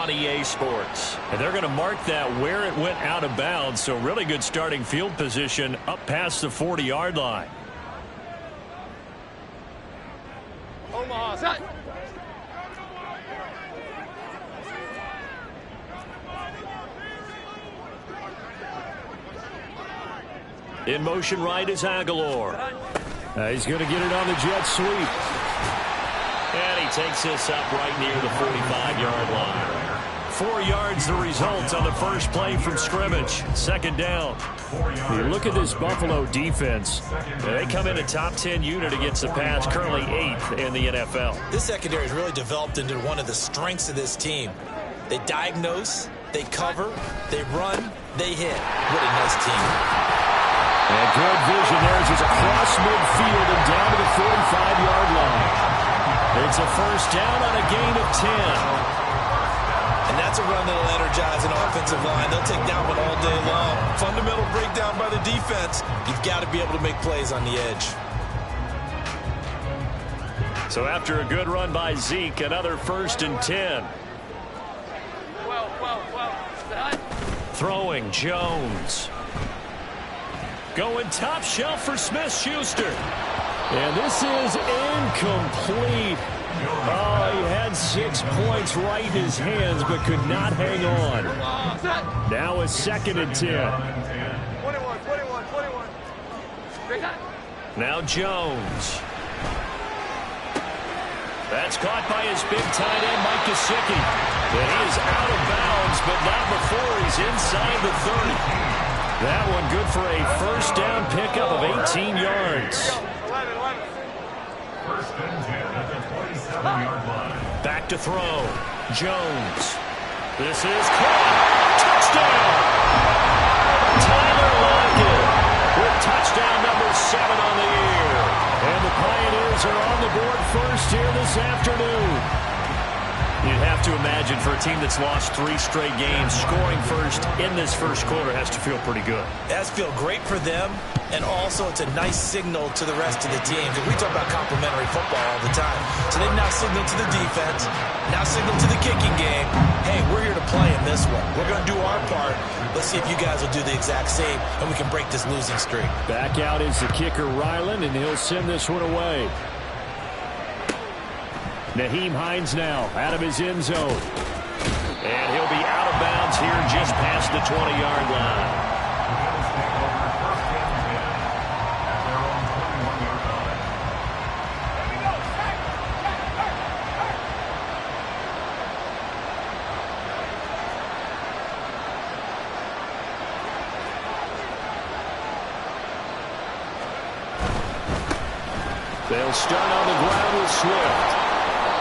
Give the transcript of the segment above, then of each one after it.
on EA Sports. And they're going to mark that where it went out of bounds, so really good starting field position up past the 40-yard line. Omaha, set. In motion right is Aguilar. He's going to get it on the jet sweep. And he takes this up right near the 45-yard line. 4 yards the result on the first play from scrimmage. Second down. You look at this Buffalo defense. They come in a top 10 unit against the pass, currently 8th in the NFL. This secondary has really developed into one of the strengths of this team. They diagnose, they cover, they run, they hit. What a nice team. And good vision there as he's across midfield and down to the 45-yard line. It's a first down on a gain of 10. And that's a run that'll energize an offensive line. They'll take down one all day long. Fundamental breakdown by the defense. You've got to be able to make plays on the edge. So after a good run by Zeke, another first and 10. Throwing Jones. Going top shelf for Smith-Schuster. And this is incomplete. Oh, he had 6 points right in his hands, but could not hang on. Now a second and 10. 21. Now Jones. That's caught by his big tight end, Mike Gesicki. And he is out of bounds, but not before he's inside the 30. That one good for a first down pickup of 18 yards. First and 10 at the 27-yard line. Back to throw. Jones. This is caught. Touchdown! Tyler Lockett with touchdown number 7 on the year. And the Pioneers are on the board first here this afternoon. You'd have to imagine for a team that's lost 3 straight games, scoring first in this first quarter has to feel pretty good. It has to feel great for them, and also it's a nice signal to the rest of the team. Because we talk about complementary football all the time. So they've now signaled to the defense, now signaled to the kicking game, hey, we're here to play in this one. We're going to do our part. Let's see if you guys will do the exact same, and we can break this losing streak. Back out is the kicker, Ryland, and he'll send this one away. Nyheim Hines now out of his end zone. And he'll be out of bounds here just past the 20-yard line. They'll start on the ground with Swift.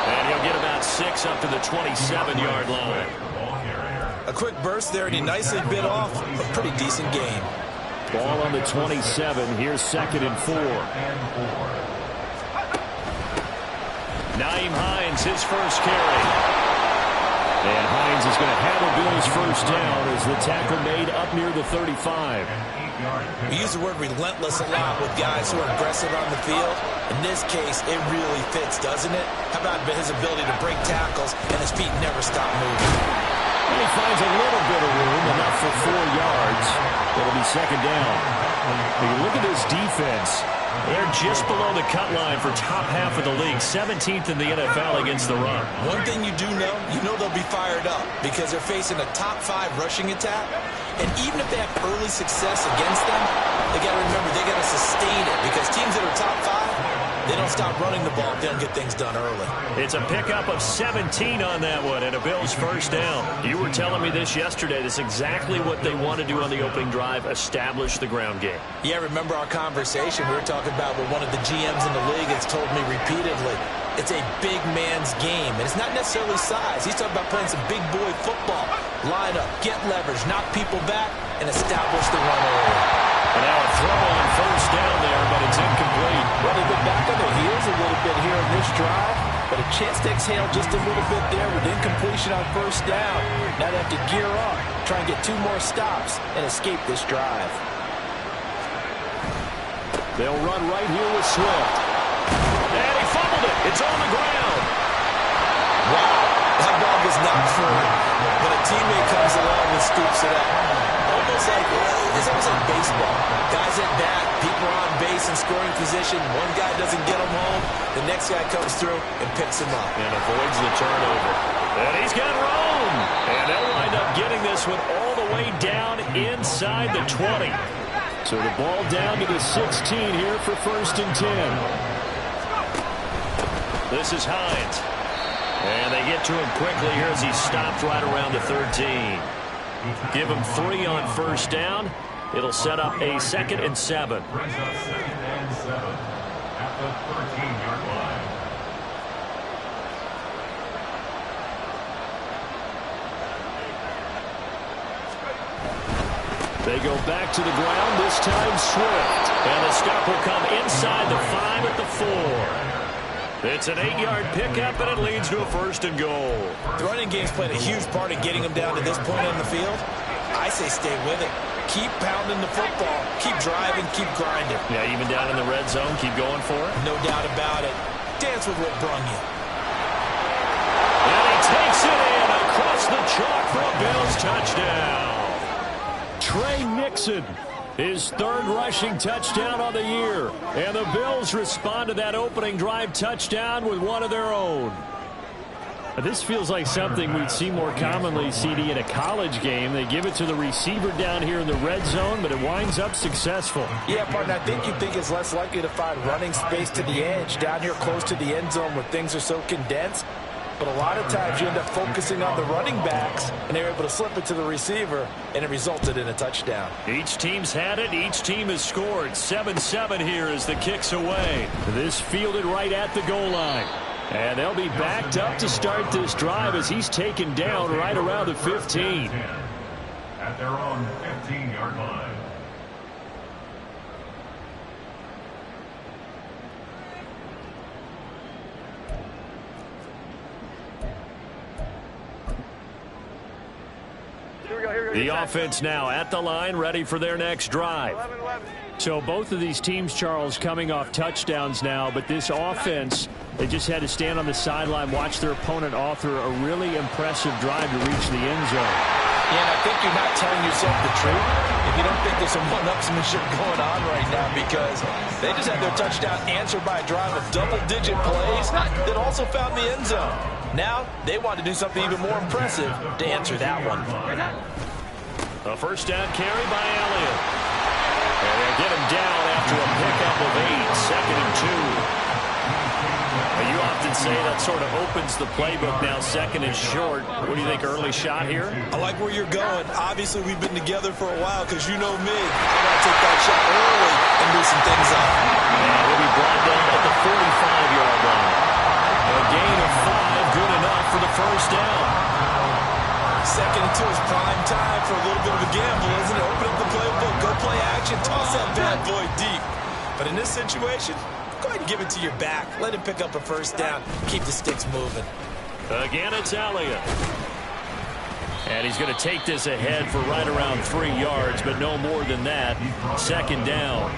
And he'll get about 6 up to the 27-yard line. A quick burst there, and he nicely bit off a pretty decent game. Ball on the 27. Here's second and 4. Nyheim Hines, his first carry. And Hines is going to handle Bill's first down as the tackle made up near the 35. We use the word relentless a lot with guys who are aggressive on the field. In this case, it really fits, doesn't it? How about his ability to break tackles and his feet never stop moving? And he finds a little bit of room, enough for 4 yards. It'll be second down. When you look at this defense, they're just below the cut line for top half of the league, 17th in the NFL against the run. One thing you do know, they'll be fired up because they're facing a top 5 rushing attack. And even if they have early success against them, they got to remember they got to sustain it because teams that are top 5, they don't stop running the ball if they don't get things done early. It's a pickup of 17 on that one and a Bills first down. You were telling me this yesterday. This is exactly what they want to do on the opening drive, establish the ground game. Yeah, remember our conversation we were talking about with one of the GMs in the league has told me repeatedly, it's a big man's game. And it's not necessarily size. He's talking about playing some big boy football. Line up, get leverage, knock people back, and establish the run early. And now a throw on first down there, but it's incomplete. Well, they've been back on their heels a little bit here in this drive, but a chance to exhale just a little bit there with incompletion on first down. Now they have to gear up, try and get 2 more stops, and escape this drive. They'll run right here with Swift. And he fumbled it. It's on the ground. Wow, that ball was not free. teammate comes along and scoops it up. It's almost like baseball. Guys at bat, people are on base in scoring position. One guy doesn't get them home. The next guy comes through and picks him up. And avoids the turnover. And he's got room. And they'll wind up getting this one all the way down inside the 20. So the ball down to the 16 here for 1st and 10. This is Hines. And they get to him quickly here as he stopped right around the 13. Give him 3 on 1st down. It'll set up a 2nd and 7. Brings up 2nd and 7 at the 13-yard line. They go back to the ground, this time Swift. And the stop will come inside the 5 at the 4. It's an 8-yard pickup, and it leads to a 1st and goal. The running game's played a huge part in getting them down to this point on the field. I say stay with it. Keep pounding the football. Keep driving. Keep grinding. Yeah, even down in the red zone, keep going for it. No doubt about it. Dance with what brung you. And he takes it in across the chalk for a Bills touchdown. Trey Nixon, his 3rd rushing touchdown on the year. And the Bills respond to that opening drive touchdown with one of their own. This feels like something we'd see more commonly, CD, in a college game. They give it to the receiver down here in the red zone, but it winds up successful. Yeah, partner, I think you'd think it's less likely to find running space to the edge down here close to the end zone where things are so condensed. But a lot of times you end up focusing on the running backs, and they're able to slip it to the receiver, and it resulted in a touchdown. Each team's had it. Each team has scored. 7-7 here as the kick's away. This fielded right at the goal line. And they'll be backed up to start this drive as he's taken down right around the 15. At their own 15-yard line. The offense now at the line, ready for their next drive. So both of these teams, Charles, coming off touchdowns now, but this offense, they just had to stand on the sideline, watch their opponent author a really impressive drive to reach the end zone. Yeah, and I think you're not telling yourself the truth if you don't think there's some one-upsmanship going on right now, because they just had their touchdown answered by a drive of double-digit plays that also found the end zone. Now they want to do something even more impressive to answer that one. A 1st down carry by Elliott. And they'll get him down after a pickup of 8, 2nd and 2. You often say that sort of opens the playbook now, 2nd and short. What do you think, early shot here? I like where you're going. Obviously, we've been together for a while because you know me. I got to take that shot early and loosen things up. And he'll be brought down at the 45-yard line. A gain of 5, good enough for the 1st down. 2nd and 2 is prime time for a little bit of a gamble, isn't it? Open up the playbook, go play action, toss that bad boy deep. But in this situation, go ahead and give it to your back. Let him pick up a 1st down. Keep the sticks moving. Again, it's Elliott. And he's going to take this ahead for right around 3 yards, but no more than that. 2nd down.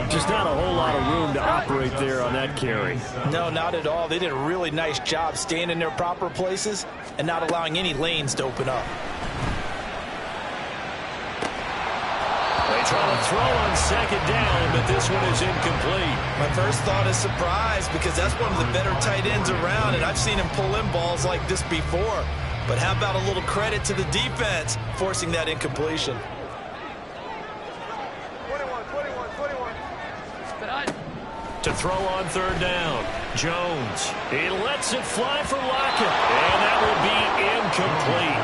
Just not a whole lot of room to operate there on that carry. No, not at all. They did a really nice job staying in their proper places and not allowing any lanes to open up. They try to throw on 2nd down, but this one is incomplete. My first thought is surprise, because that's one of the better tight ends around, and I've seen him pull in balls like this before. But how about a little credit to the defense forcing that incompletion? 21. To throw on 3rd down. Jones. He lets it fly for Lockett. And that will be incomplete.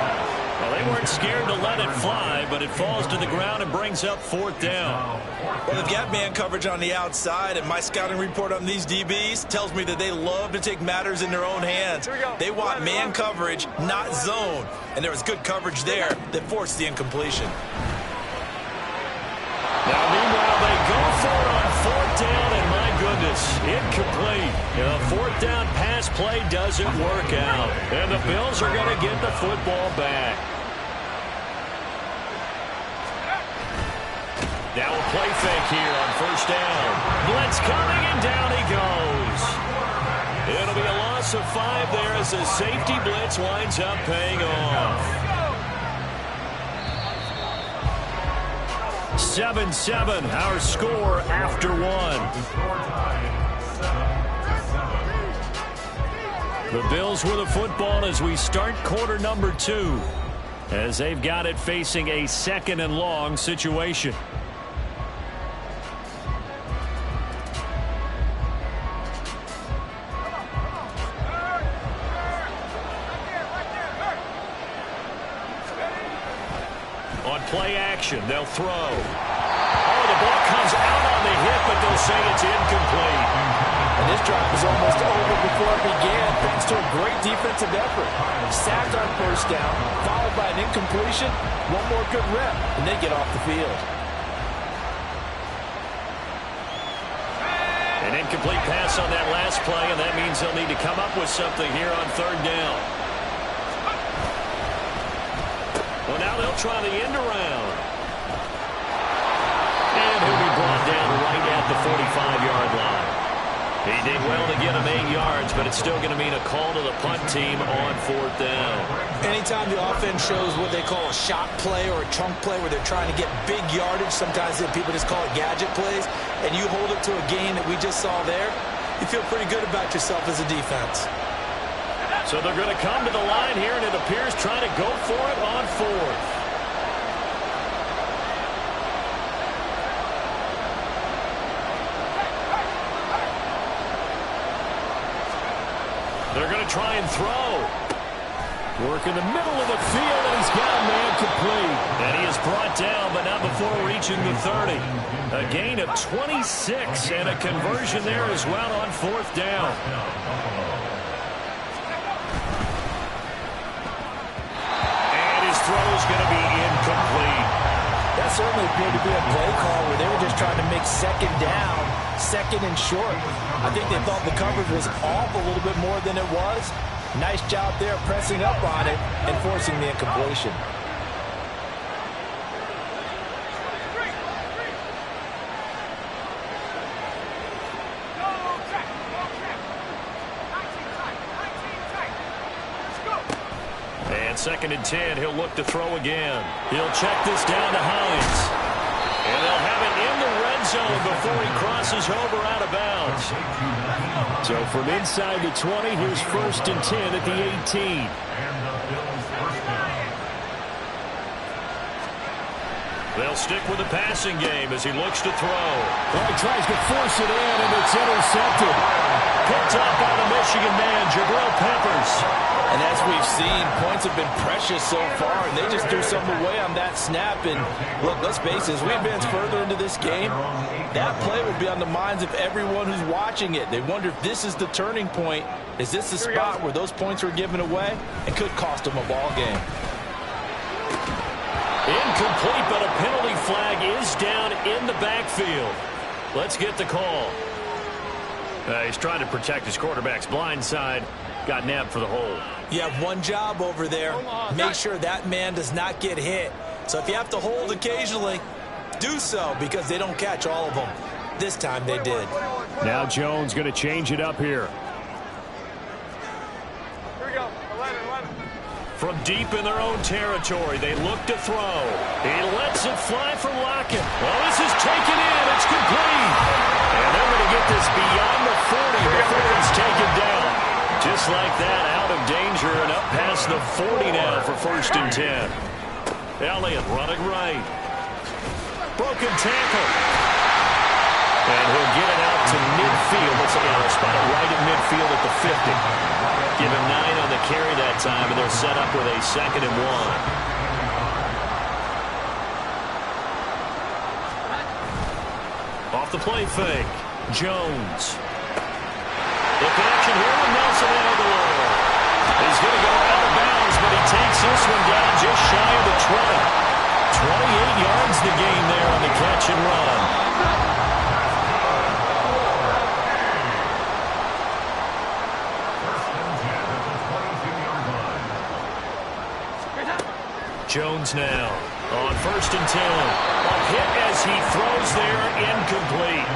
Well, they weren't scared to let it fly, but it falls to the ground and brings up 4th down. Well, they've got man coverage on the outside, and my scouting report on these DBs tells me that they love to take matters in their own hands. They want man coverage, not zone. And there was good coverage there that forced the incompletion. Now, meanwhile, they go for it on 4th down, and my goodness, incomplete. The 4th down pass play doesn't work out, and the Bills are going to get the football back. Now a play fake here on 1st down. Blitz coming, and down he goes. It'll be a loss loss of 5 there as the safety blitz winds up paying off. 7-7, our score after 1. The Bills with the football as we start quarter number 2, as they've got it facing a 2nd and long situation. On play action, they'll throw. Oh, the ball comes out on the hit, but they'll say it's incomplete. And this drive is almost over before it began, thanks to a great defensive effort. Sacked on first down, followed by an incompletion. One more good rep, and they get off the field. An incomplete pass on that last play, and that means they'll need to come up with something here on 3rd down. Well, now they'll try the end around. And he'll be brought down right at the 45-yard line. He did well to get him 8 yards, but it's still going to mean a call to the punt team on 4th down. Anytime the offense shows what they call a shot play or a chunk play where they're trying to get big yardage, sometimes people just call it gadget plays, and you hold it to a gain that we just saw there, you feel pretty good about yourself as a defense. So they're going to come to the line here, and it appears trying to go for it on 4th. They're going to try and throw. Work in the middle of the field, and he's got a man complete. And he is brought down, but not before reaching the 30. A gain of 26, and a conversion there as well on 4th down. Throw is going to be incomplete. That certainly appeared to be a play call where they were just trying to make 2nd down, 2nd and short. I think they thought the coverage was off a little bit more than it was. Nice job there pressing up on it and forcing the incompletion. And 2nd and 10, he'll look to throw again. He'll check this down to Hines. And they'll have it in the red zone before he crosses over out of bounds. So from inside the 20, here's 1st and 10 at the 18. They'll stick with the passing game as he looks to throw. Well, he tries to force it in, and it's intercepted. Picked up by the Michigan man, Jabril Peppers. And as we've seen, points have been precious so far, and they just threw something away on that snap. And look, let's face it, as we advance further into this game, that play will be on the minds of everyone who's watching it. They wonder if this is the turning point. Is this the spot where those points were given away and could cost them a ball game? Incomplete, but a penalty flag is down in the backfield. Let's get the call. He's trying to protect his quarterback's blind side. Got nabbed for the hold. You have one job over there. Make sure that man does not get hit. So if you have to hold occasionally, do so, because they don't catch all of them. This time they did. Now Jones going to change it up here. Here we go. 11. From deep in their own territory, they look to throw. He lets it fly from Lockett. Well, this is taken in. It's complete. And they're going to get this beyond the 40 before it's taken down. Just like that, out of danger and up past the 40 now for 1st and 10. Elliott running right. Broken tackle. And he'll get it out to midfield. They'll spot it right at midfield at the 50. Give him 9 on the carry that time, and they're set up with a 2nd and 1. Off the play fake. Jones. The connection here with Nelson Aguilar. He's going to go out of bounds, but he takes this one down just shy of the 20. 28 yards the gain there on the catch and run. Jones now on 1st and 10. A hit as he throws there, incomplete.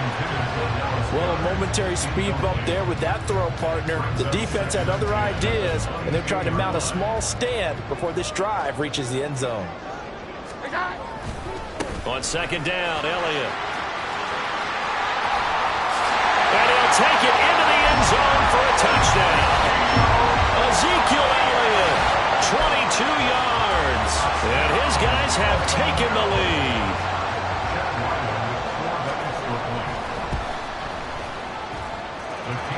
Well, a momentary speed bump there with that throw, partner. The defense had other ideas, and they're trying to mount a small stand before this drive reaches the end zone. On second down, Elliott. And he'll take it into the end zone for a touchdown. Ezekiel Elliott, 22 yards. And his guys have taken the lead.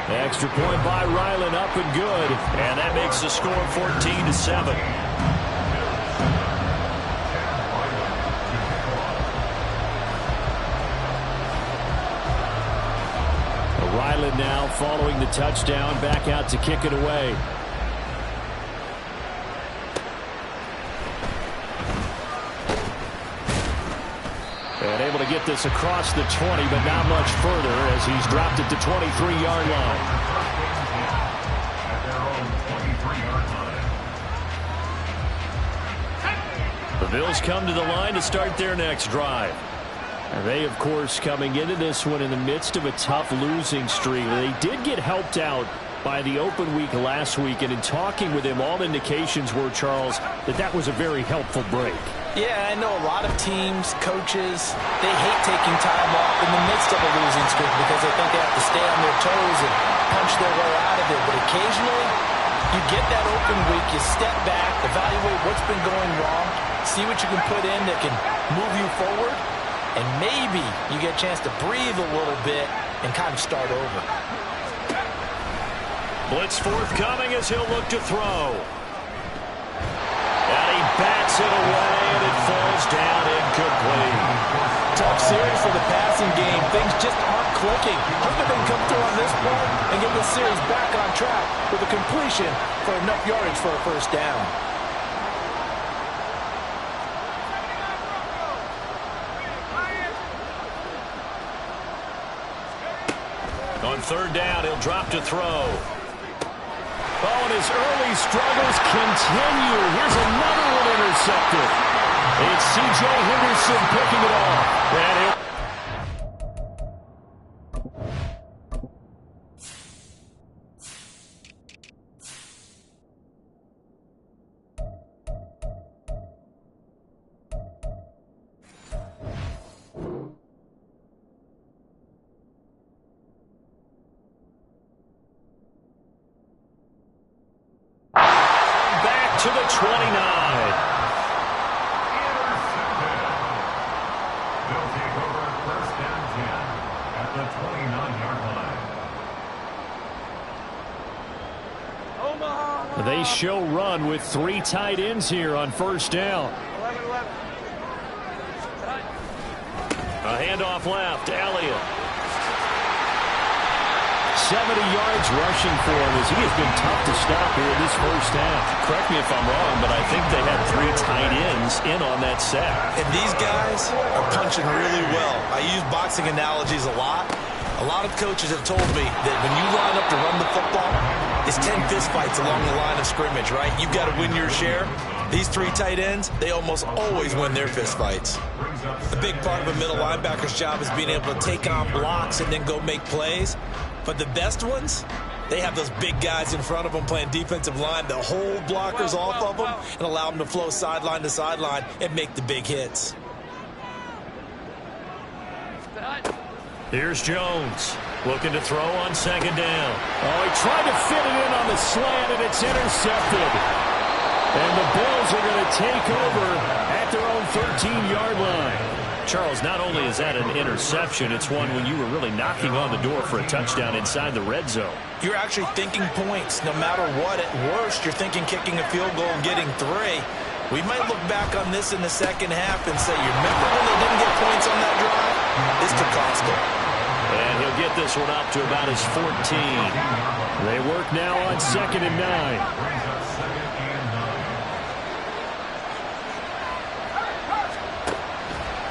Extra point by Ryland, up and good. And that makes the score 14-7. Ryland now following the touchdown, back out to kick it away. And able to get this across the 20, but not much further as he's dropped it to 23-yard line. The Bills come to the line to start their next drive. And they, of course, coming into this one in the midst of a tough losing streak. They did get helped out by the open week last week, and in talking with him, all indications were, Charles, that was a very helpful break. Yeah, I know a lot of teams, coaches, they hate taking time off in the midst of a losing streak because they think they have to stay on their toes and punch their way out of it. But occasionally, you get that open week, you step back, evaluate what's been going wrong, see what you can put in that can move you forward, and maybe you get a chance to breathe a little bit and kind of start over. Blitz forthcoming as he'll look to throw. And he bats it away, and it falls down incomplete. Tough series for the passing game. Things just aren't clicking. Hope they can come through on this part and get this series back on track with a completion for enough yardage for a first down. On third down, he'll drop to throw. Oh, and his early struggles continue. Here's another one intercepted. It's C.J. Henderson picking it off. And he'll to the 29. They'll take over first down 10 at the 29-yard line. They show run with 3 tight ends here on first down. 11-11. A handoff left, Elliott. 70 yards rushing for him as he has been tough to stop here in this first half. Correct me if I'm wrong, but I think they had 3 tight ends in on that sack. And these guys are punching really well. I use boxing analogies a lot. A lot of coaches have told me that when you line up to run the football, it's 10 fistfights along the line of scrimmage, right? You've got to win your share. These 3 tight ends, they almost always win their fistfights. A big part of a middle linebacker's job is being able to take on blocks and then go make plays. But the best ones, they have those big guys in front of them playing defensive line that hold blockers off of them and allow them to flow sideline to sideline and make the big hits. Here's Jones looking to throw on second down. Oh, he tried to fit it in on the slant, and it's intercepted. And the Bills are going to take over at their own 13-yard line. Charles, not only is that an interception, it's one when you were really knocking on the door for a touchdown inside the red zone. You're actually thinking points. No matter what, at worst, you're thinking kicking a field goal and getting 3. We might look back on this in the second half and say, you remember when they didn't get points on that drive? This could cost them. And he'll get this one up to about his 14. They work now on 2nd and 9.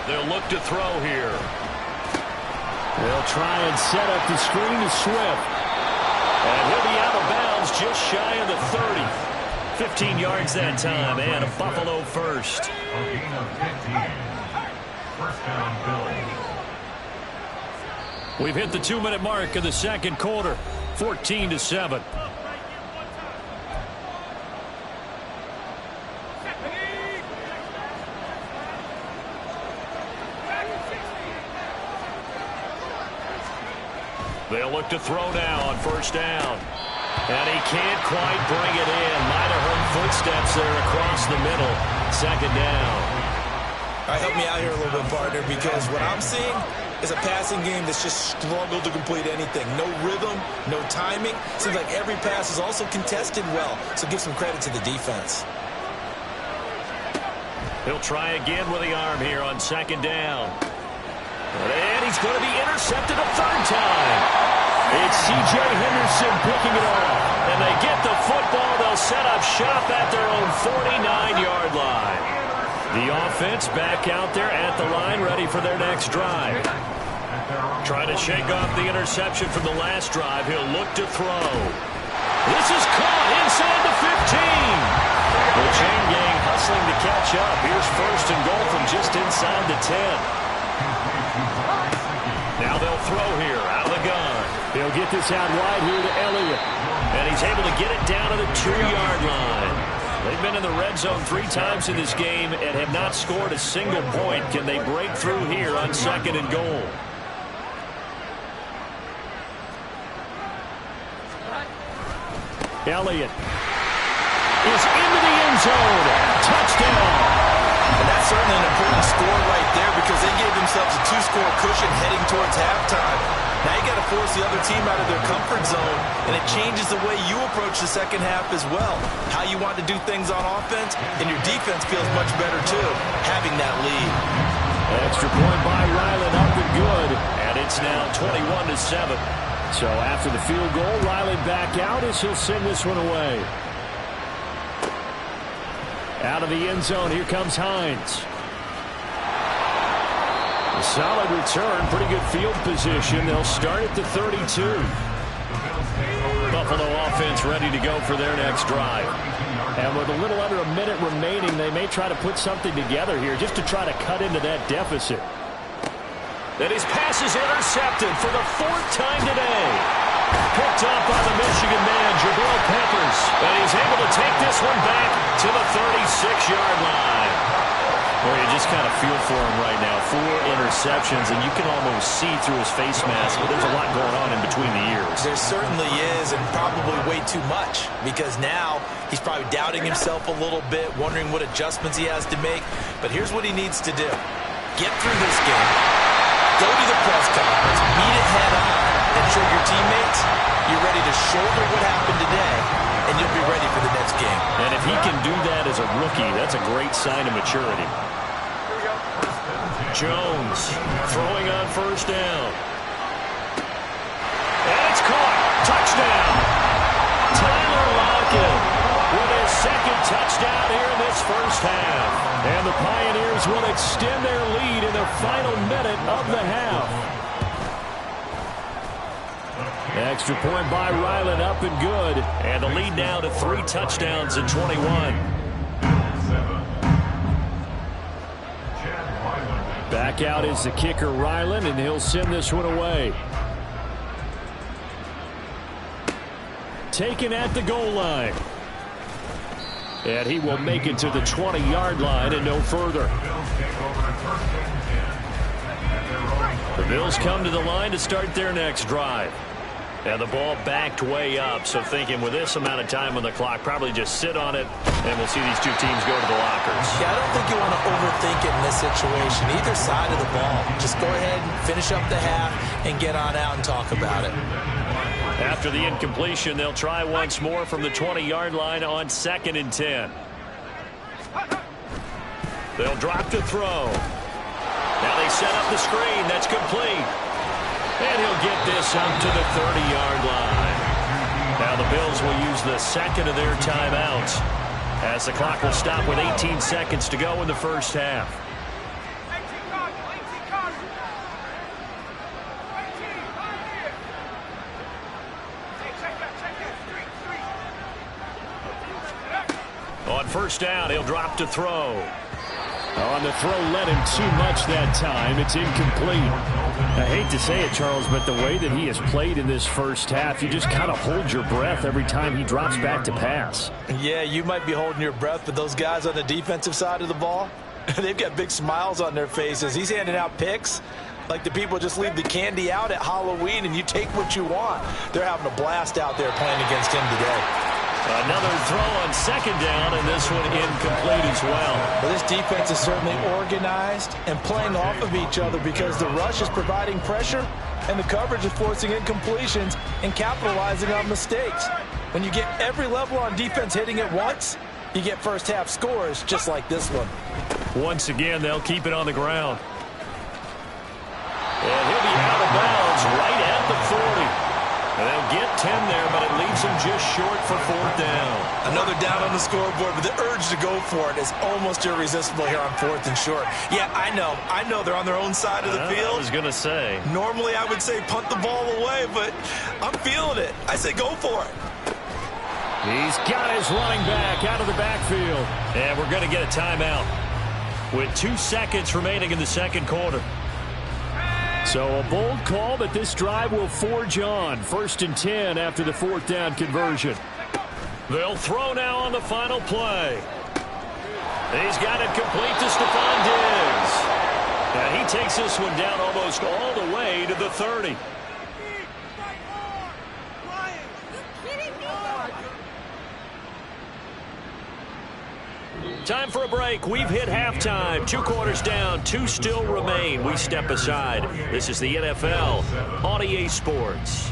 They'll look to throw here. They'll try and set up the screen to Swift. And he'll be out of bounds just shy of the 30. 15 yards that time, and a Buffalo first. A gain of 15. First down, Bills. We've hit the 2-minute mark of the second quarter. 14-7. They'll look to throw now on first down. And he can't quite bring it in. Might have heard footsteps there across the middle. Second down. All right, help me out here a little bit, partner, because what I'm seeing is a passing game that's just struggled to complete anything. No rhythm, no timing. Seems like every pass is also contested well, so give some credit to the defense. He'll try again with the arm here on second down. And he's going to be intercepted a third time. It's C.J. Henderson picking it off. And they get the football. They'll set up shop at their own 49-yard line. The offense back out there at the line, ready for their next drive. Trying to shake off the interception from the last drive. He'll look to throw. This is caught inside the 15. The chain gang hustling to catch up. Here's first and goal from just inside the 10. Now they'll throw here out of the gun. He'll get this out wide here to Elliott. And he's able to get it down to the 2-yard line. They've been in the red zone 3 times in this game and have not scored a single point. Can they break through here on second and goal? Elliott is into the end zone. Touchdown. And that's certainly an important score right there because they gave themselves a 2-score cushion heading towards halftime. Now you got to force the other team out of their comfort zone, and it changes the way you approach the second half as well. How you want to do things on offense, and your defense feels much better too, having that lead. Extra point by Ryland, up and good, and it's now 21-7. So after the field goal, Ryland back out as he'll send this one away. Out of the end zone, here comes Hines. A solid return, pretty good field position. They'll start at the 32. Buffalo offense ready to go for their next drive. And with a little under a minute remaining, they may try to put something together here just to try to cut into that deficit. And his pass is intercepted for the 4th time today. Picked up by the Michigan man, Jabril Peppers. And he's able to take this one back to the 36-yard line. Well, you just kind of feel for him right now. 4 interceptions, and you can almost see through his face mask, but there's a lot going on in between the ears. There certainly is, and probably way too much, because now he's probably doubting himself a little bit, wondering what adjustments he has to make. But here's what he needs to do. Get through this game. Go to the press conference. Meet it head on. And show your teammates you're ready to shoulder what happened today, and you'll be ready for the next game. And if he can do that as a rookie, that's a great sign of maturity. Jones throwing on first down. And it's caught. Touchdown. Tyler Lockett with his 2nd touchdown here in this first half. And the Pioneers will extend their lead in the final minute of the half. Extra point by Ryland, up and good. And the lead now to 3 touchdowns in 21. Back out is the kicker, Ryland, and he'll send this one away. Taken at the goal line. And he will make it to the 20-yard line and no further. The Bills come to the line to start their next drive. And the ball backed way up, so thinking with this amount of time on the clock, probably just sit on it, and we'll see these 2 teams go to the lockers. Yeah, I don't think you want to overthink it in this situation, either side of the ball. Just go ahead and finish up the half and get on out and talk about it. After the incompletion, they'll try once more from the 20-yard line on 2nd and 10. They'll drop to throw. Now they set up the screen. That's complete. And he'll get this up to the 30-yard line. Now the Bills will use the 2nd of their timeouts as the clock will stop with 18 seconds to go in the first half. On first down, he'll drop to throw. On the throw led him too much that time. It's incomplete. I hate to say it, Charles, but the way that he has played in this first half, you just kind of hold your breath every time he drops back to pass. Yeah, you might be holding your breath, but those guys on the defensive side of the ball, they've got big smiles on their faces. He's handing out picks like the people just leave the candy out at Halloween and you take what you want. They're having a blast out there playing against him today. Another throw on second down, and this one incomplete as well. Well, this defense is certainly organized and playing off of each other because the rush is providing pressure and the coverage is forcing incompletions and capitalizing on mistakes. When you get every level on defense hitting at once, you get first half scores just like this one. Once again, they'll keep it on the ground. And he'll be out of bounds right at the 40. And they'll get 10 there, but it leaves them just short for fourth down. Another down on the scoreboard, but the urge to go for it is almost irresistible here on fourth and short. Yeah, I know they're on their own side of the field. I was going to say. Normally I would say punt the ball away, but I'm feeling it. I say go for it. He's got his running back out of the backfield. And we're going to get a timeout with 2 seconds remaining in the second quarter. So a bold call, but this drive will forge on. 1st and 10 after the fourth down conversion. They'll throw now on the final play. He's got it complete to Stephon Diggs. And he takes this one down almost all the way to the 30. Time for a break. We've hit halftime. 2 quarters down. 2 still remain. We step aside. This is the NFL on EA Sports.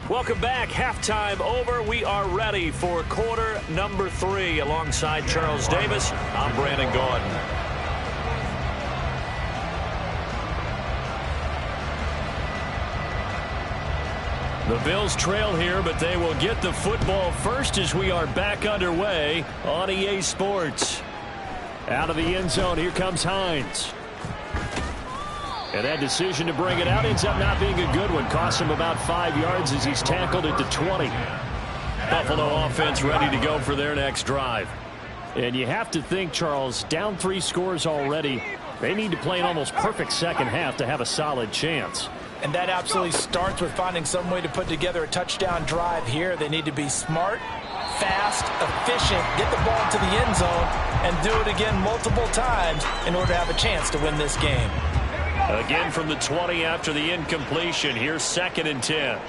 Welcome back. Halftime over. We are ready for quarter number 3. Alongside Charles Davis, I'm Brandon Gordon. The Bills trail here, but they will get the football first as we are back underway on EA Sports. Out of the end zone, here comes Hines. And that decision to bring it out ends up not being a good one. Costs him about 5 yards as he's tackled at the 20. Buffalo offense ready to go for their next drive. And you have to think, Charles, down 3 scores already. They need to play an almost perfect second half to have a solid chance. And that absolutely starts with finding some way to put together a touchdown drive here. They need to be smart, fast, efficient, get the ball to the end zone, and do it again multiple times in order to have a chance to win this game. Again from the 20 after the incompletion. Here's 2nd and 10.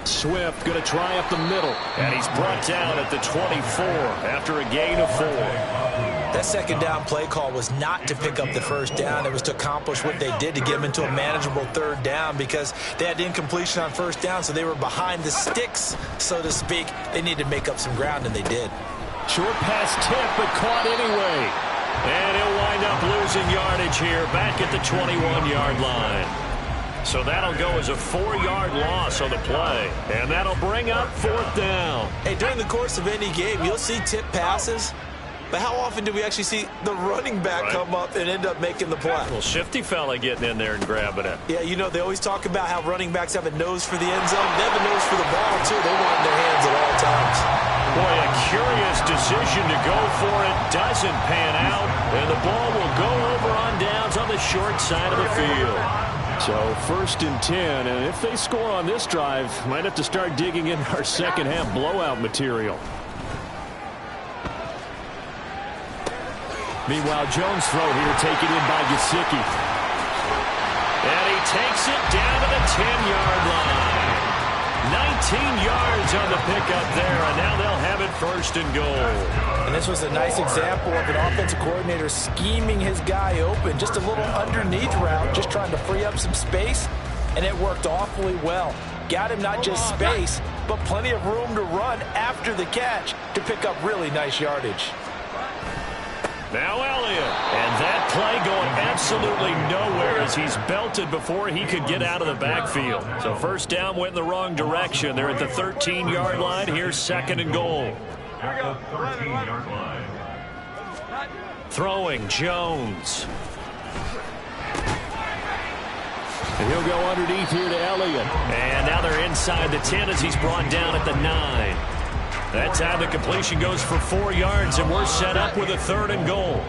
Swift going to try up the middle. And he's brought down at the 24 after a gain of 4. That second down play call was not to pick up the first down. It was to accomplish what they did to get them into a manageable 3rd down because they had incompletion on 1st down, so they were behind the sticks, so to speak. They needed to make up some ground, and they did. Short pass tip, but caught anyway. And he'll wind up losing yardage here back at the 21-yard line. So that'll go as a 4-yard loss on the play. And that'll bring up 4th down. Hey, during the course of any game, you'll see tip passes. But how often do we actually see the running back come up and end up making the play? Well, shifty fella getting in there and grabbing it. Yeah, you know, they always talk about how running backs have a nose for the end zone. They have a nose for the ball, too. They want it in their hands at all times. Boy, a curious decision to go for it. Doesn't pan out. And the ball will go over on downs on the short side of the field. So 1st and 10. And if they score on this drive, might have to start digging in our second half blowout material. Meanwhile, Jones' throw here taken in by Gesicki. And he takes it down to the 10-yard line. 19 yards on the pickup there, and now they'll have it 1st and goal. And this was a nice example of an offensive coordinator scheming his guy open. Just a little underneath route, just trying to free up some space, and it worked awfully well. Got him not just space, but plenty of room to run after the catch to pick up really nice yardage. Now Elliott. And that play going absolutely nowhere as he's belted before he could get out of the backfield. So first down went in the wrong direction. They're at the 13-yard line. Here's second and goal. At the 13-yard line. Throwing Jones. And he'll go underneath here to Elliott. And now they're inside the 10 as he's brought down at the 9. That time the completion goes for 4 yards, and we're set up with a third and goal.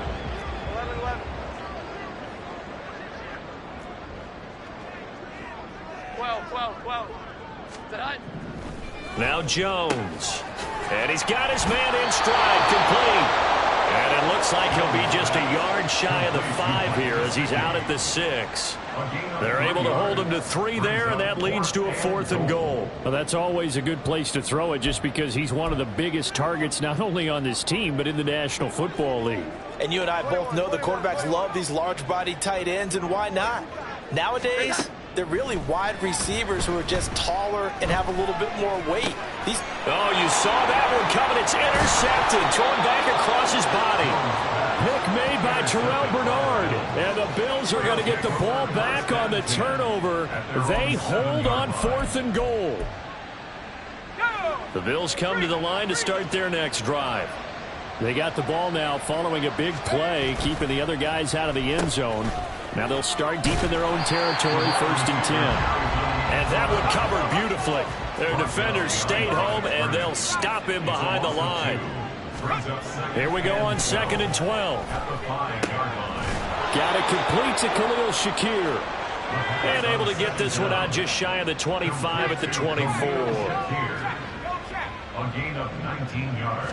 12. Now Jones. And he's got his man in stride, complete. And it looks like he'll be just a yard shy of the 5 here as he's out at the 6. They're able to hold him to 3 there, and that leads to a 4th and goal. Well, that's always a good place to throw it just because he's one of the biggest targets not only on this team but in the National Football League. And you and I both know the quarterbacks love these large-bodied tight ends, and why not? Nowadays, they're really wide receivers who are just taller and have a little bit more weight. Oh, you saw that one coming. It's intercepted. Thrown back across his body. Pick made by Terrell Bernard. And the Bills are going to get the ball back on the turnover. They hold on 4th and goal. The Bills come to the line to start their next drive. They got the ball now following a big play, keeping the other guys out of the end zone. Now they'll start deep in their own territory, 1st and 10. And that one covered beautifully. Their defenders stayed home, and they'll stop him behind the line. Here we go on 2nd and 12. Got it complete to Khalil Shakir. And able to get this one out just shy of the 25 at the 24. A gain of 19 yards.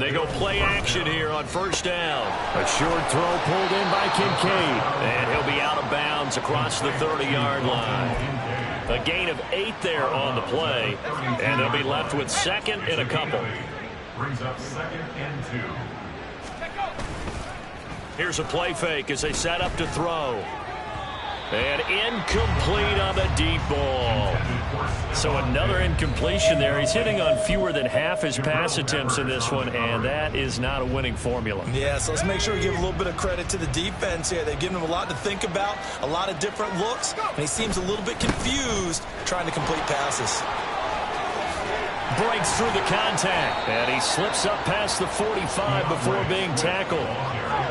They go play action here on 1st down. A short throw pulled in by Kincaid. And he'll be out of bounds across the 30-yard line. A gain of 8 there on the play. And they'll be left with 2nd and a couple. Brings up 2nd and 2. Here's a play fake as they set up to throw. And incomplete on the deep ball. So another incompletion there. He's hitting on fewer than half his pass attempts in this one, and that is not a winning formula. Yeah, so let's make sure we give a little bit of credit to the defense here. They've given him a lot to think about, a lot of different looks, and he seems a little bit confused trying to complete passes. Breaks through the contact, and he slips up past the 45 before being tackled.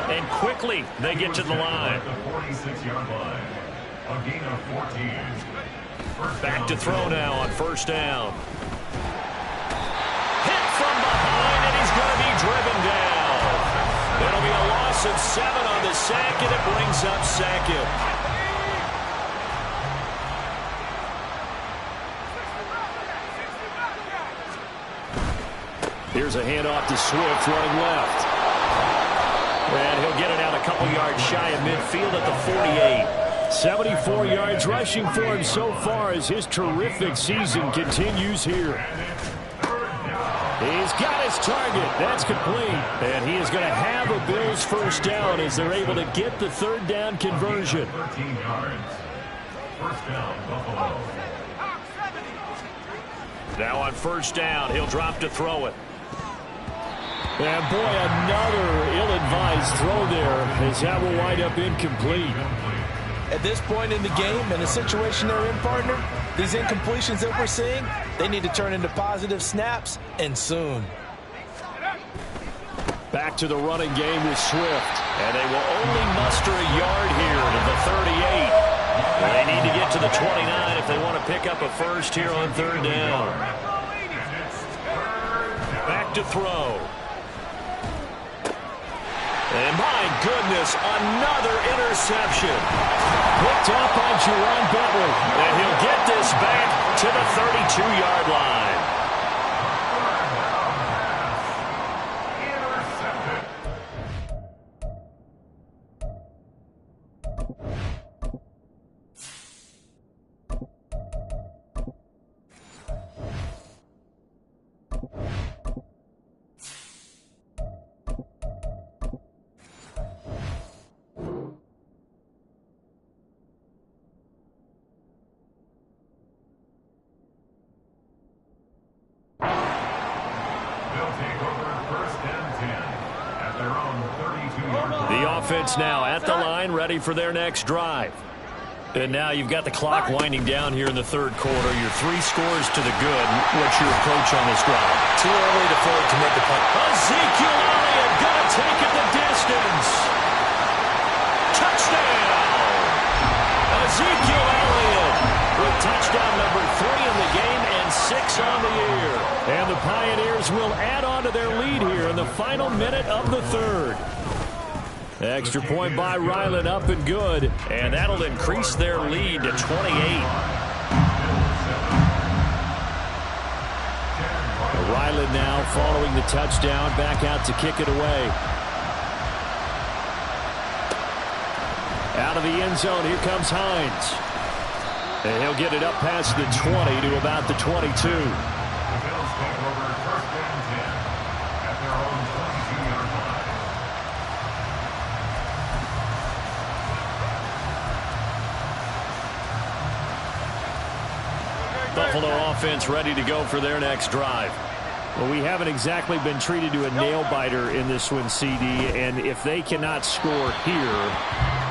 And quickly they get to the line. The 46-yard line. A gain of 14. Back to throw now on 1st down. Hit from behind, and he's going to be driven down. It'll be a loss of 7 on the sack, and it brings up 2nd. Here's a handoff to Swift running left. And he'll get it out a couple yards shy of midfield at the 48. 74 yards rushing for him so far as his terrific season continues here. He's got his target. That's complete. And he is going to have a Bills 1st down as they're able to get the 3rd down conversion. 13 yards. 1st down, Buffalo. Now on 1st down, he'll drop to throw it. And boy, another ill-advised throw there as that will wind up incomplete. At this point in the game, in the situation they're in, partner, these incompletions that we're seeing, they need to turn into positive snaps, and soon. Back to the running game with Swift. And they will only muster a yard here to the 38. They need to get to the 29 if they want to pick up a first here on 3rd down. Back to throw. And my goodness, another interception. Picked up by Jerron Bentley. And he'll get this back to the 32-yard line. offense now at the line, ready for their next drive. And now you've got the clock winding down here in the third quarter. Your 3 scores to the good. What's your approach on this drive? Too early to fully commit the punt. Ezekiel Elliott going to take it the distance. Touchdown! Ezekiel Elliott with touchdown number 3 in the game and 6 on the year. And the Pioneers will add on to their lead here in the final minute of the third. Extra point by Ryland, up and good. And that'll increase their lead to 28. Ryland now following the touchdown, back out to kick it away. Out of the end zone, here comes Hines. And he'll get it up past the 20 to about the 22. The Bills take over first and 10 at their own 22-yard line. Buffalo offense ready to go for their next drive. Well, we haven't exactly been treated to a nail-biter in this one, CD, and if they cannot score here,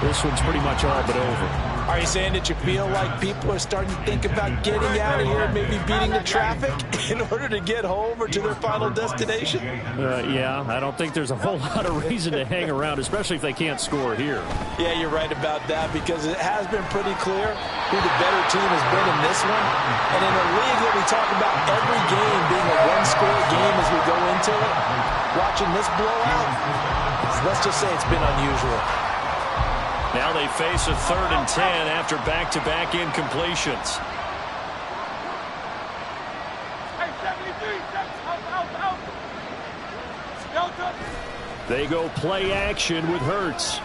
this one's pretty much all but over. Are you saying that you feel like people are starting to think about getting out of here, maybe beating the traffic in order to get home or to their final destination? Yeah, I don't think there's a whole lot of reason to hang around, especially if they can't score here. Yeah, you're right about that, because it has been pretty clear who the better team has been in this one. And in a league that we talk about every game being a one-score game as we go into it, watching this blowout, let's just say it's been unusual. Now they face a 3rd and 10 after back-to-back incompletions. They go play action with Hurts.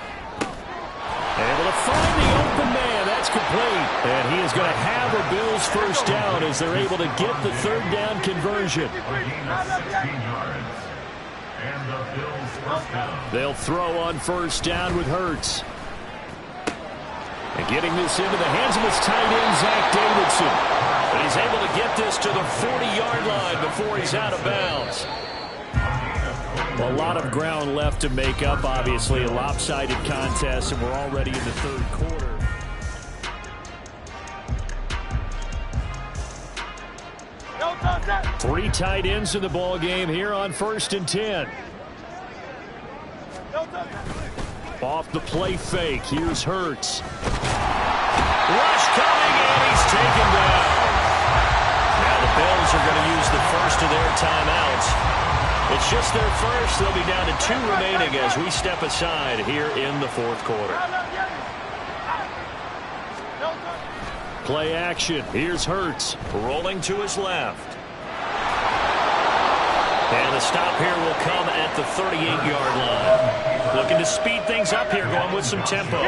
Able to find the open man. That's complete. And he is going to have a Bills first down as they're able to get the 3rd down conversion. A gain of 16 yards. And the Bills first down. They'll throw on first down with Hurts. And getting this into the hands of his tight end, Zach Davidson. But he's able to get this to the 40-yard line before he's out of bounds. A lot of ground left to make up, obviously. A lopsided contest, and we're already in the third quarter. Three tight ends in the ball game here on 1st and 10. Off the play fake. Here's Hurts. Rush coming, and he's taken down. Now the Bills are going to use the first of their timeouts. It's just their first. They'll be down to 2 remaining as we step aside here in the 4th quarter. Play action. Here's Hurts rolling to his left. And the stop here will come at the 38-yard line. Looking to speed things up here, going with some tempo.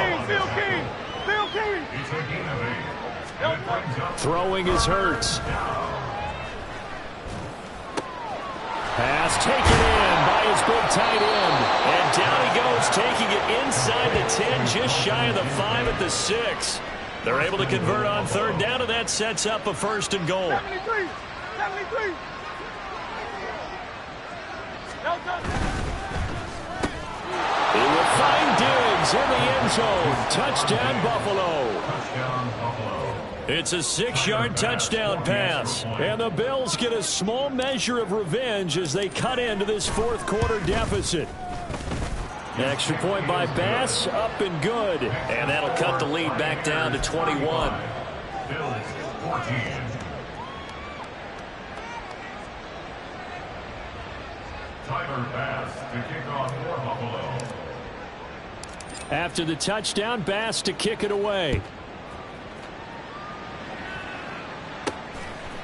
Throwing is Hurts. Pass taken in by his big tight end. And down he goes, taking it inside the 10, just shy of the 5 at the 6. They're able to convert on 3rd down, and that sets up a 1st and goal. 73. He will find Diggs in the end zone. Touchdown, Buffalo. It's a 6-yard touchdown pass. And the Bills get a small measure of revenge as they cut into this 4th quarter deficit. Extra point by Bass, up and good. And that'll cut the lead back down to 21. Bills 14. Tyler Bass to kick off for Buffalo. After the touchdown, Bass to kick it away.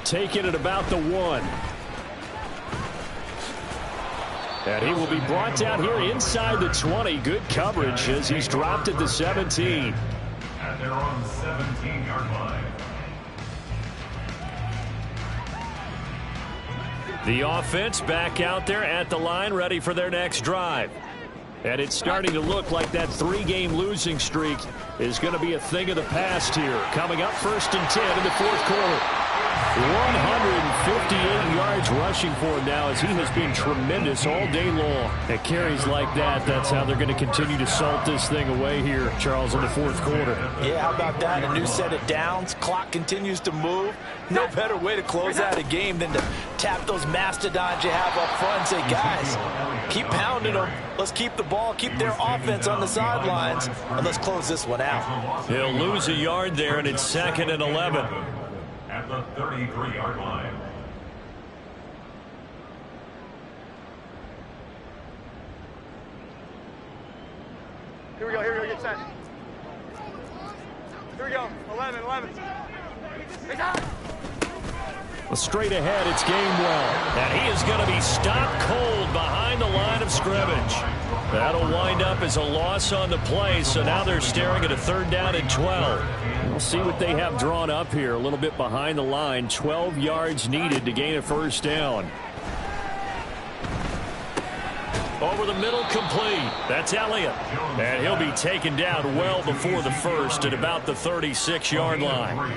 Taking it about the 1. And he will be brought down here inside the 20. Good coverage as he's dropped at the 17. At their own 17-yard line. The offense back out there at the line, ready for their next drive. And it's starting to look like that 3-game losing streak is going to be a thing of the past here. Coming up 1st and 10 in the 4th quarter. 158 yards rushing for him now as he has been tremendous all day long. At carries like that, that's how they're going to continue to salt this thing away here, Charles, in the fourth quarter. Yeah, how about that? A new set of downs. Clock continues to move. No better way to close out a game than to tap those mastodons you have up front and say, guys, keep pounding them. Let's keep the ball, keep their offense on the sidelines, and let's close this one out. He'll lose a yard there, and it's 2nd and 11. At the 33-yard line. Here we go, get set. Here we go, 11. Straight ahead, it's Gainwell. And he is going to be stopped cold behind the line of scrimmage. That'll wind up as a loss on the play, so now they're staring at a 3rd down and 12. We'll see what they have drawn up here. A little bit behind the line. 12 yards needed to gain a 1st down. Over the middle, complete. That's Elliott. And he'll be taken down well before the 1st at about the 36-yard line.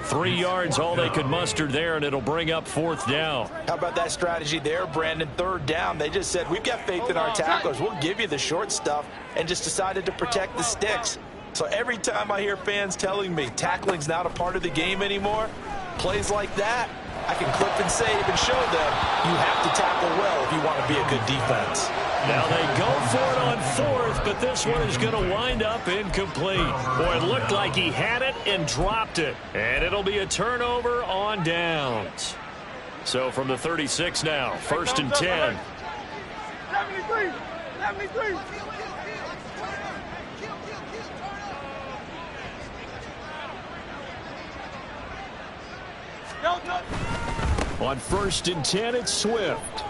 3 yards, all they could muster there, and it'll bring up 4th down. How about that strategy there, Brandon? 3rd down. They just said, we've got faith in our tacklers. We'll give you the short stuff, and just decided to protect the sticks. So every time I hear fans telling me tackling's not a part of the game anymore, plays like that, I can clip and save and show them you have to tackle well if you want to be a good defense. Now they go for it on 4th, but this one is going to wind up incomplete. Boy, it looked like he had it and dropped it. And it'll be a turnover on downs. So from the 36 now, 1st and 10. 73. On 1st and 10, it's Swift.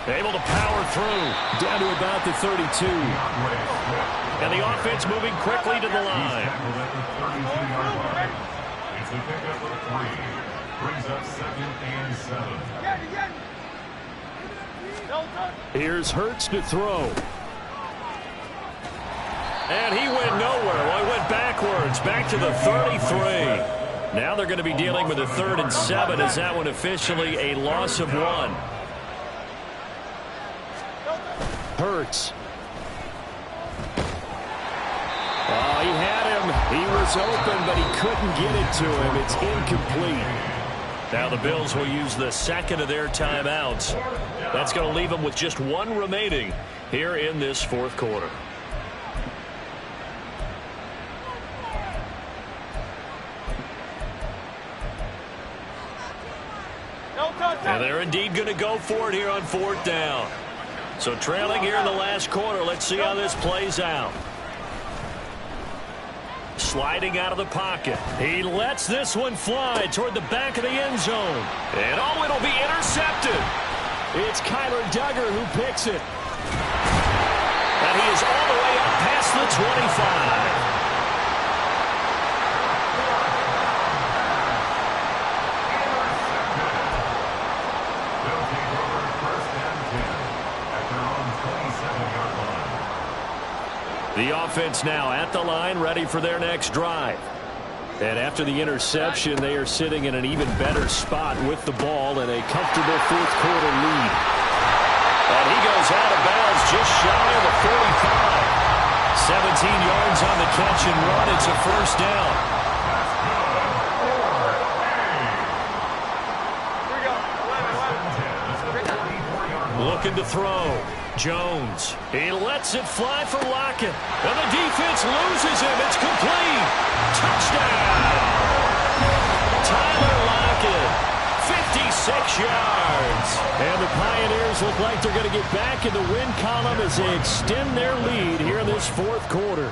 Able to power through down to about the 32. And the offense moving quickly to the line. It's a pickup of 3. Brings up 2nd and 7. Here's Hurts to throw. And he went nowhere. Well, he went backwards, back to the 33. Now they're going to be dealing with a 3rd and 7 as that one officially a loss of 1. Hurts. Oh, he had him. He was open, but he couldn't get it to him. It's incomplete. Now the Bills will use the 2nd of their timeouts. That's going to leave them with just 1 remaining here in this 4th quarter. And they're indeed going to go for it here on 4th down. So trailing here in the last quarter. Let's see how this plays out. Sliding out of the pocket. He lets this one fly toward the back of the end zone. And oh, it'll be intercepted. It's Kyler Duggar who picks it. And he is all the way up past the 25. The offense now at the line, ready for their next drive. And after the interception, they are sitting in an even better spot with the ball and a comfortable 4th quarter lead. And he goes out of bounds just shy of the 45. 17 yards on the catch and run. It's a 1st down. Looking to throw. Jones. He lets it fly for Lockett. And the defense loses him. It's complete. Touchdown. Tyler Lockett. 56 yards. And the Pioneers look like they're going to get back in the win column as they extend their lead here in this 4th quarter.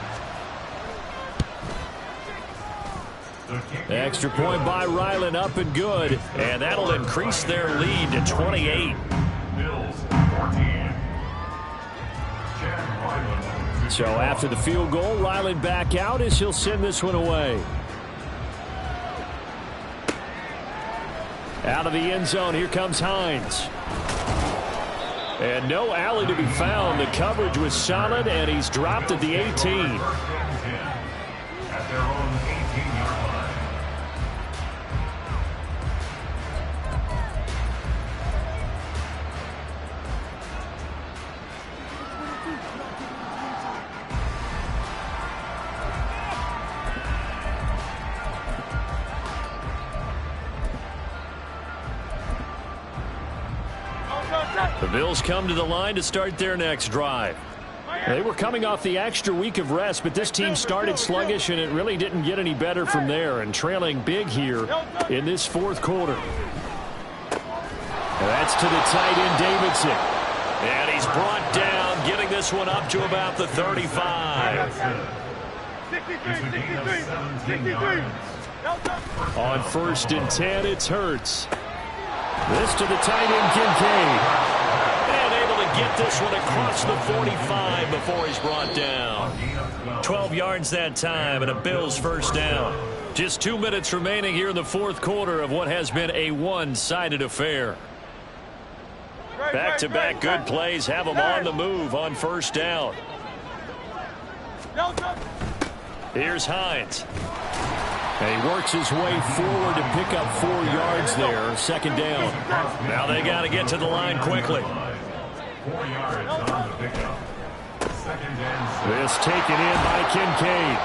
Extra point by Ryland, up and good. And that'll increase their lead to 28. Bills 14. So after the field goal, Ryland back out as he'll send this one away. Out of the end zone, here comes Hines. And no alley to be found. The coverage was solid, and he's dropped at the 18. At their own 18-yard line. The Bills come to the line to start their next drive. They were coming off the extra week of rest, but this team started sluggish, and it really didn't get any better from there, and trailing big here in this fourth quarter. And that's to the tight end, Davidson. And he's brought down, getting this one up to about the 35. 63. On 1st and 10, it's Hurts. This to the tight end, Kincaid. And able to get this one across the 45 before he's brought down. 12 yards that time, and a Bills first down. Just 2 minutes remaining here in the fourth quarter of what has been a one-sided affair. Back-to-back good plays have them on the move on first down. Here's Hines. And he works his way forward to pick up 4 yards there. Second down. Now they got to get to the line quickly. 4 yards on the pickup. Second and 6. This taken in by Kincaid.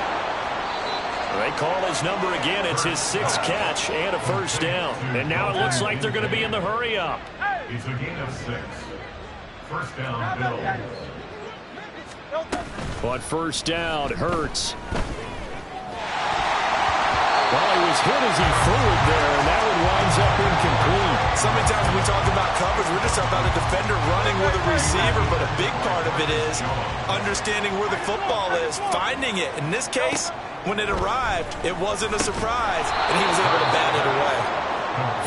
They call his number again. It's his 6th catch and a first down. And now it looks like they're going to be in the hurry up. It's a gain of 6. First down, Bills. On first down, Hurts. Well, he was hit as he threw it there, and that one winds up incomplete. So many times when we talk about coverage, we're just talking about a defender running with a receiver, but a big part of it is understanding where the football is, finding it. In this case, when it arrived, it wasn't a surprise, and he was able to bat it away.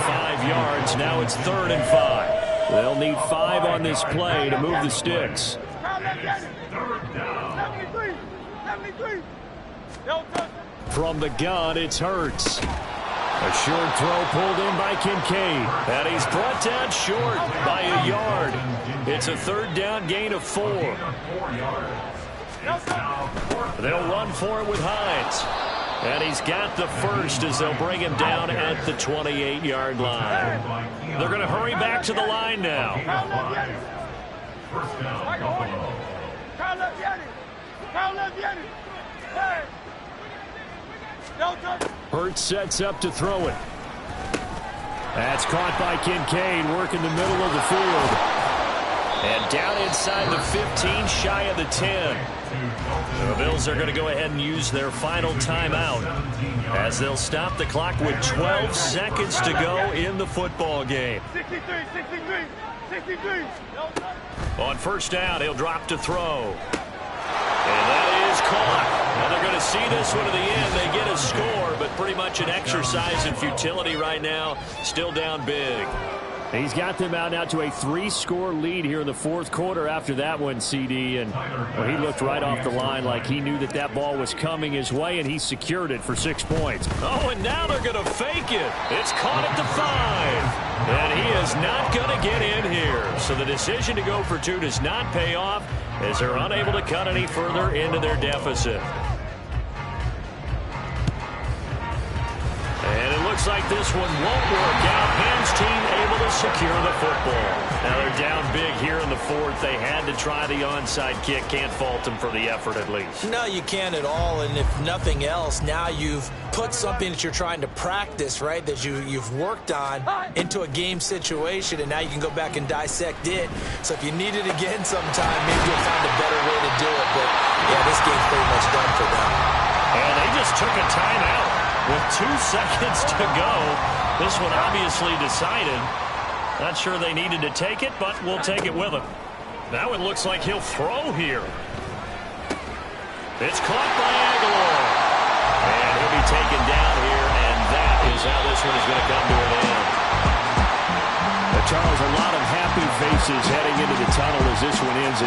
5 yards. Now it's 3rd and 5. They'll need 5 on this play to move the sticks. From the gun, it's Hurts. A short throw pulled in by Kincaid. And he's brought down short by a yard. It's a 3rd down gain of 4. They'll run for it with Hines. And he's got the first as they'll bring him down at the 28-yard line. They're going to hurry back to the line now. First down, Buffalo. Hurts sets up to throw it. That's caught by Kincaid, working the middle of the field. And down inside the 15, shy of the 10. The Bills are going to go ahead and use their final timeout as they'll stop the clock with 12 seconds to go in the football game. 63. On first down, he'll drop to throw. And that is caught. Now they're going to see this one to the end. They get a score, but pretty much an exercise in futility right now. Still down big. He's got them out now to a 3-score lead here in the fourth quarter after that one, CD. And well, he looked right off the line like he knew that that ball was coming his way, and he secured it for 6 points. Oh, and now they're going to fake it. It's caught at the 5. And he is not going to get in here. So the decision to go for 2 does not pay off as they're unable to cut any further into their deficit. And it looks like this one won't work out. Ham's team able to secure the football. Now they're down big here in the fourth. They had to try the onside kick. Can't fault them for the effort at least. No, you can't at all. And if nothing else, now you've put something that you're trying to practice, right, that you've worked on into a game situation, and now you can go back and dissect it. So if you need it again sometime, maybe you'll find a better way to do it. But, yeah, this game's pretty much done for them. And they just took a timeout. With 2 seconds to go, this one obviously decided. Not sure they needed to take it, but we'll take it with them. Now it looks like he'll throw here. It's caught by Aguilar. And he'll be taken down here, and that is how this one is going to come to an end. Charles, a lot of happy faces heading into the tunnel as this one ends.